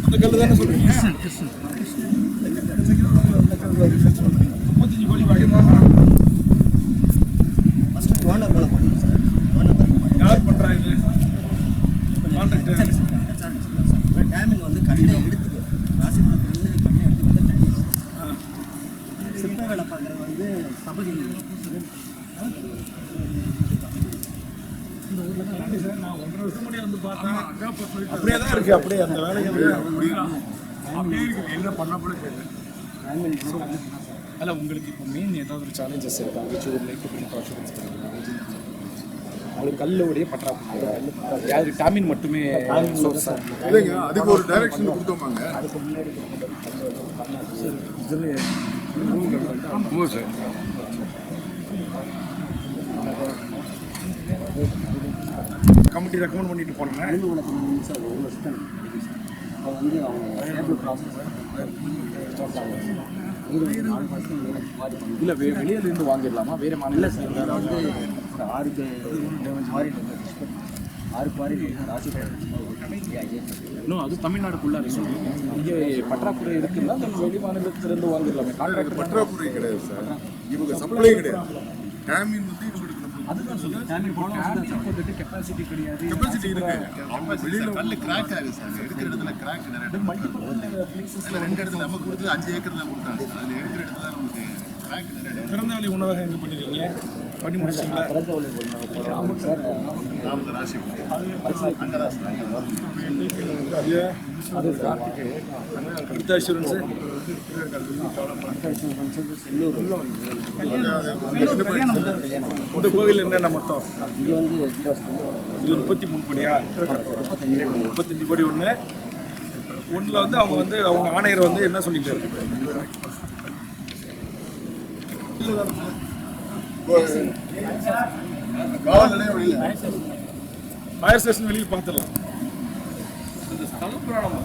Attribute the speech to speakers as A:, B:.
A: அந்த கல்லு தானே சொல்றீங்க? 35 கோடி வாங்கினா யார் பண்றா இது?
B: டேமிங் வந்து கண்ணை எடுத்துக்கு ராசிபுரத்துலேருந்து கண்ணை எடுத்து வந்து டேமிங் சிற்ப வேலை பார்க்குறது வந்து சபதி
A: நான் 1.5 வருஷம் முன்னாடி வந்து பார்த்தேன். அப்படியே தான் இருக்கு. அப்படியே அந்த வேலைகள் அப்படியே இருக்கு. என்ன பண்ண கூட தெரியல.
C: அல்ல உங்களுக்கு இப்போ மெயின் ஏதாவது ஒரு சேலஞ்சஸ் இருக்கா? ஒரு லைஃப் அவங்களுக்கு கல்லுடைய பற்றாக்குறை யாரு டாமின் மட்டுமே
D: இல்லைங்க, அதுக்கு ஒரு டைரக்ஷன் கொடுத்தோமாங்க.
C: அதுக்கு முன்னாடி
D: சார்
A: கமிட்டி ரெக்கமெண்ட் பண்ணிட்டு போனேன்.
B: சார் ஒரு வருஷம் அவங்க வந்து அவங்க டேபிள் ப்ராசஸ்
C: இல்லை வெளியிலேருந்து வாங்கிடலாமா? வேறு மாநில
B: வந்து ஒரு 6 குவாரி ராசி
C: இன்னும் அது தமிழ்நாடுக்குள்ளே இங்கே பற்றாக்குறை இருக்குன்னா நம்ம வெளி மாநிலத்திலிருந்து வாங்கிடலாமே. கான்ட்ராக்ட்
D: பற்றாக்குறை கிடையாது சார், இவங்க சப்ளை கிடையாது. டேமின் வந்து இவங்களுக்கு
C: அதுதான் சொல்லுங்கள். கெப்பாசிட்டி கிடையாது.
D: கெப்பாசிட்டி இருக்கு. அவங்க வெளியில
E: கல்லு கிராக் ஆகுது சார். எடுக்கிற இடத்துல கிராக் நிறைய
C: மல்டிபிள் பிளேசஸில்
E: 2 இடத்துல நம்ம கொடுத்தது 5 ஏக்கர் தான் கொடுத்தாங்க. அதில் எடுக்கிற இடத்துல நமக்கு கிராக் நிறைய
A: திறந்தவெளி உணவகம் எங்கே பண்ணிருக்கீங்க? பண்ணி முடிச்சிங்களா?
E: நமக்கு ராசி அங்கே தான்
A: அடுத்த அஷூரன்ஸு இந்த கோவில் என்னென்ன மொத்தம்?
B: இது வந்து
A: இது 33 கோடியா? 35 கோடி ஒன்று. ஒன்றில் வந்து அவங்க வந்து அவங்க ஆணையர் வந்து என்ன சொல்லிட்டாரு?
D: காவல் நிலையம் வெளியில
A: ஃபயர் ஸ்டேஷன் வெளியில் பார்த்துடலாம். இந்த ஸ்தல புராணம்